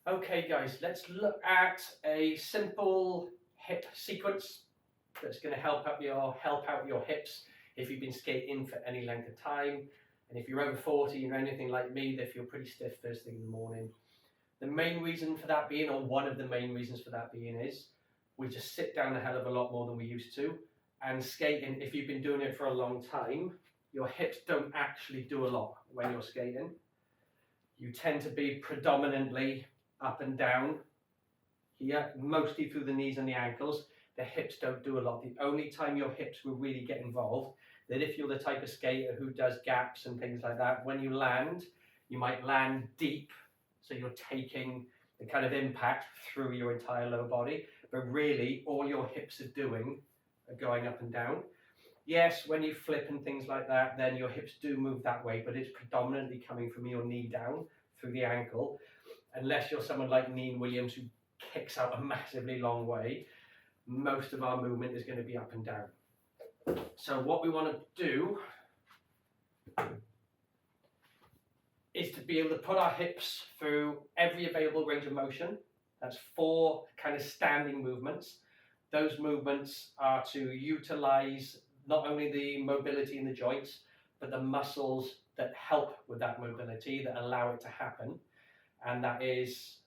Okay guys, let's look at a simple hip sequence that's going to help out your hips if you've been skating for any length of time. And if you're over 40 or anything like me, they feel pretty stiff first thing in the morning. The main reason for that being, or one of the main reasons for that being, is we just sit down a hell of a lot more than we used to. And skating, if you've been doing it for a long time, your hips don't actually do a lot when you're skating. You tend to be predominantly up and down here, mostly through the knees and the ankles. The hips don't do a lot. The only time your hips will really get involved, that if you're the type of skater who does gaps and things like that, when you land, you might land deep, so you're taking the kind of impact through your entire lower body, but really all your hips are doing are going up and down. Yes, when you flip and things like that, then your hips do move that way, but it's predominantly coming from your knee down through the ankle. Unless you're someone like Neen Williams who kicks out a massively long way, most of our movement is going to be up and down. So what we want to do is to be able to put our hips through every available range of motion. That's 4 kind of standing movements. Those movements are to utilize not only the mobility in the joints, but the muscles that help with that mobility, that allow it to happen. And that is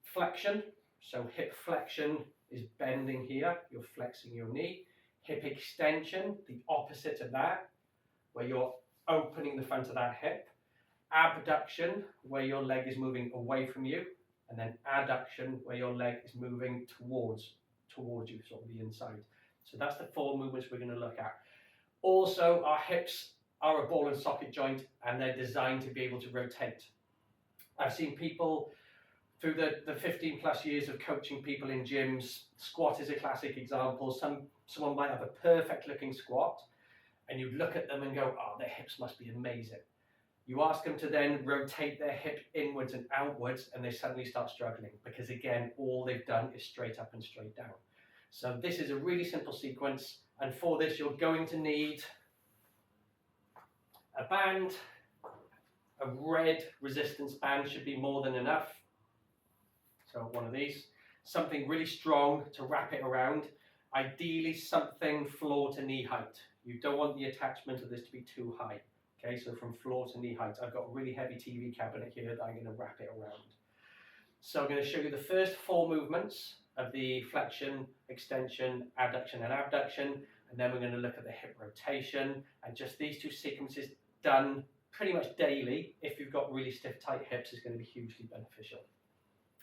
flexion. So hip flexion is bending here, you're flexing your knee. Hip extension, the opposite of that, where you're opening the front of that hip. Abduction, where your leg is moving away from you. And then adduction, where your leg is moving towards you, sort of the inside. So that's the 4 movements we're going to look at. Also, our hips are a ball and socket joint, and they're designed to be able to rotate. I've seen people through the 15 plus years of coaching people in gyms. Squat is a classic example. Someone might have a perfect looking squat, and you look at them and go, oh, their hips must be amazing. You ask them to then rotate their hip inwards and outwards, and they suddenly start struggling, because again, all they've done is straight up and straight down. So this is a really simple sequence, and for this you're going to need a band. A red resistance band should be more than enough. So one of these. Something really strong to wrap it around. Ideally something floor to knee height. You don't want the attachment of this to be too high. Okay, so from floor to knee height. I've got a really heavy TV cabinet here that I'm going to wrap it around. So I'm going to show you the first 4 movements of the flexion, extension, adduction and abduction, and then we're going to look at the hip rotation, and just these 2 sequences done pretty much daily, if you've got really stiff, tight hips, is going to be hugely beneficial.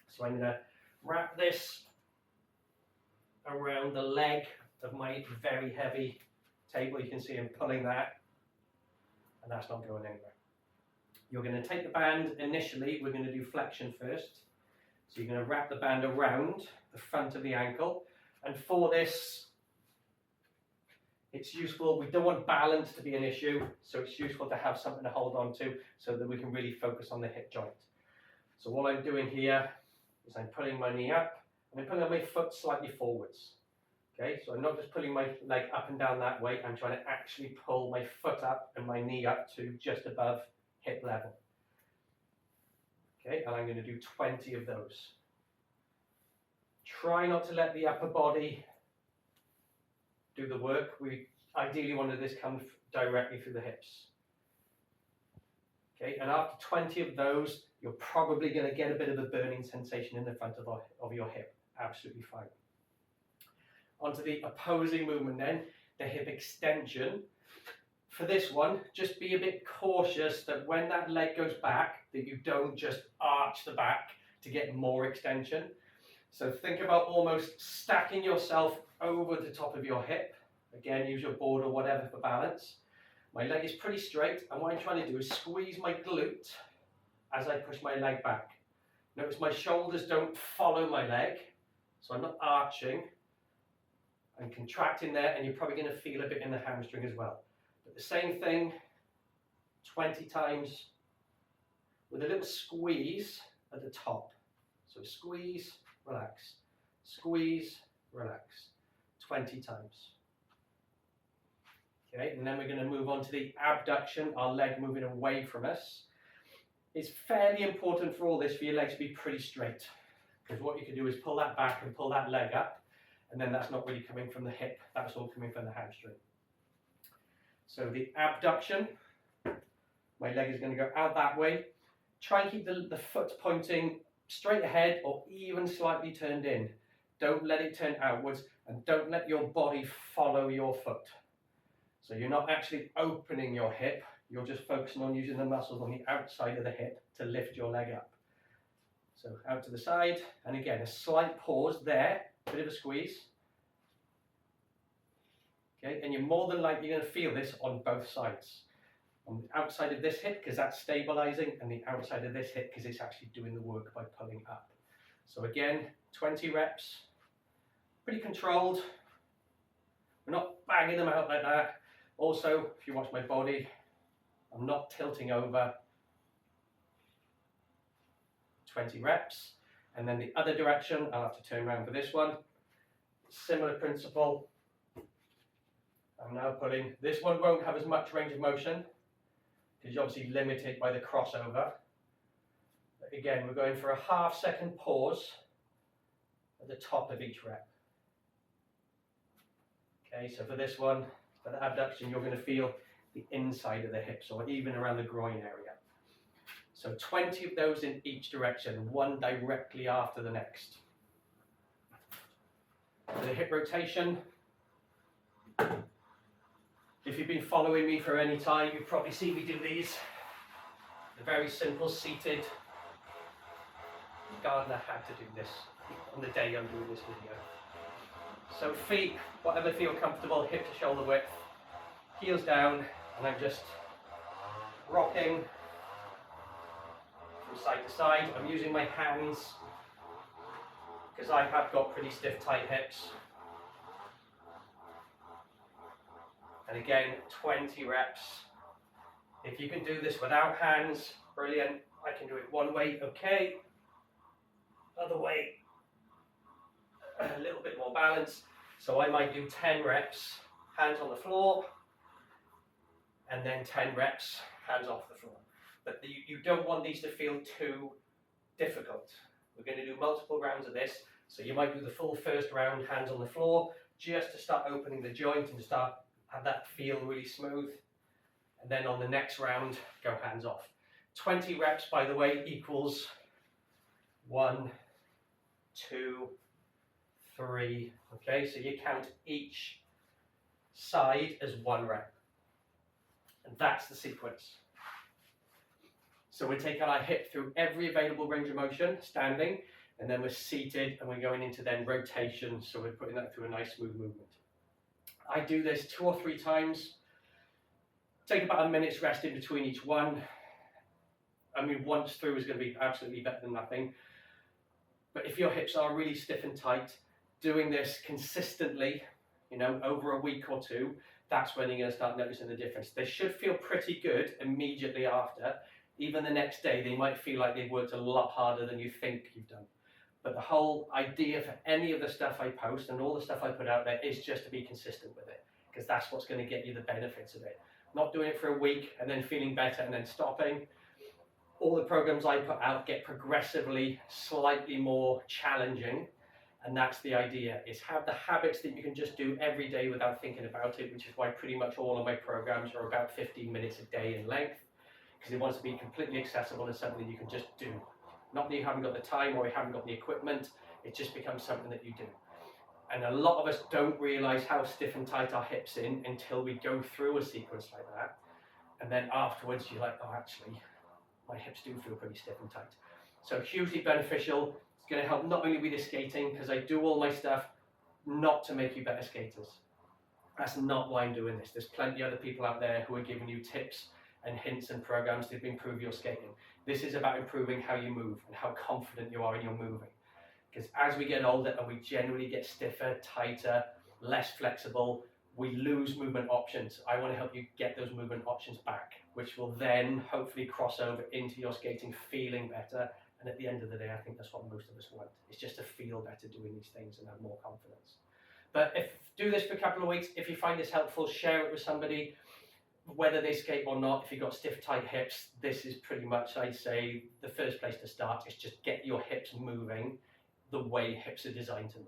So I'm going to wrap this around the leg of my very heavy table. You can see I'm pulling that, and that's not going anywhere. You're going to take the band. Initially, we're going to do flexion first. So you're going to wrap the band around the front of the ankle, and for this, it's useful. We don't want balance to be an issue, so it's useful to have something to hold on to so that we can really focus on the hip joint. So what I'm doing here is I'm pulling my knee up, and I'm pulling my foot slightly forwards. Okay, so I'm not just pulling my leg up and down that way, I'm trying to actually pull my foot up and my knee up to just above hip level. Okay, and I'm going to do 20 of those. Try not to let the upper body do the work. We ideally wanted this come directly through the hips. Okay, and after 20 of those, you're probably going to get a bit of a burning sensation in the front of your hip. Absolutely fine. Onto the opposing movement then, the hip extension. For this one, just be a bit cautious that when that leg goes back, that you don't just arch the back to get more extension. So think about almost stacking yourself over the top of your hip. Again, use your board or whatever for balance. My leg is pretty straight, and what I'm trying to do is squeeze my glute as I push my leg back. Notice my shoulders don't follow my leg, so I'm not arching. I'm contracting there, and you're probably going to feel a bit in the hamstring as well. But the same thing, 20 times with a little squeeze at the top. So squeeze, relax, squeeze, relax, 20 times. Okay, and then we're going to move on to the abduction, our leg moving away from us. It's fairly important for all this for your legs to be pretty straight, because what you can do is pull that back and pull that leg up, and then that's not really coming from the hip, that's all coming from the hamstring. So the abduction, my leg is going to go out that way. Try and keep the foot pointing straight ahead or even slightly turned in. Don't let it turn outwards, and don't let your body follow your foot. So you're not actually opening your hip, you're just focusing on using the muscles on the outside of the hip to lift your leg up. So out to the side, and again, a slight pause there, bit of a squeeze. Okay, and you're more than likely going to feel this on both sides. On the outside of this hip, because that's stabilizing, and the outside of this hip, because it's actually doing the work by pulling up. So again, 20 reps, pretty controlled. We're not banging them out like that. Also, if you watch my body, I'm not tilting over. 20 reps. And then the other direction, I'll have to turn around for this one. Similar principle. I'm now putting, this one won't have as much range of motion because you're obviously limited by the crossover. But again, we're going for a half-second pause at the top of each rep. Okay, so for this one, for the abduction, you're going to feel the inside of the hips or even around the groin area. So 20 of those in each direction, one directly after the next. For the hip rotation, if you've been following me for any time, you've probably seen me do these. The very simple seated. Gardner had to do this on the day I'm doing this video. So feet, whatever feel comfortable, hip to shoulder width, heels down, and I'm just rocking from side to side. I'm using my hands because I have got pretty stiff, tight hips. And again, 20 reps. If you can do this without hands, brilliant. I can do it one way, okay. Other way, a little bit more balance. So I might do 10 reps, hands on the floor, and then 10 reps, hands off the floor. But you don't want these to feel too difficult. We're going to do multiple rounds of this. So you might do the full first round, hands on the floor, just to start opening the joint and to start have that feel really smooth. And then on the next round, go hands off. 20 reps, by the way, equals 1, 2, 3. Okay, so you count each side as 1 rep. And that's the sequence. So we're taking our hip through every available range of motion, standing, and then we're seated and we're going into then rotation. So we're putting that through a nice smooth movement. I do this 2 or 3 times. Take about a minute's rest in between each one. I mean, once through is going to be absolutely better than nothing. But if your hips are really stiff and tight, doing this consistently, you know, over a week or 2, that's when you're going to start noticing the difference. They should feel pretty good immediately after. Even the next day, they might feel like they've worked a lot harder than you think you've done. But the whole idea for any of the stuff I post and all the stuff I put out there is just to be consistent with it, because that's what's going to get you the benefits of it. Not doing it for a week and then feeling better and then stopping. All the programs I put out get progressively slightly more challenging, and that's the idea, is have the habits that you can just do every day without thinking about it, which is why pretty much all of my programs are about 15 minutes a day in length, because it wants to be completely accessible and something that you can just do. Not that you haven't got the time or you haven't got the equipment, it just becomes something that you do. And a lot of us don't realise how stiff and tight our hips in until we go through a sequence like that. And then afterwards you're like, oh, actually, my hips do feel pretty stiff and tight. So hugely beneficial. It's going to help not only with the skating, because I do all my stuff not to make you better skaters. That's not why I'm doing this. There's plenty of other people out there who are giving you tips and hints and programs to improve your skating. This is about improving how you move and how confident you are in your moving. Because as we get older and we generally get stiffer, tighter, less flexible, we lose movement options. I want to help you get those movement options back, which will then hopefully cross over into your skating feeling better. And at the end of the day, I think that's what most of us want. It's just to feel better doing these things and have more confidence. But do this for a couple of weeks. If you find this helpful, share it with somebody. whether they skate or not, if you've got stiff, tight hips, this is pretty much, I'd say, the first place to start is just get your hips moving the way hips are designed to move.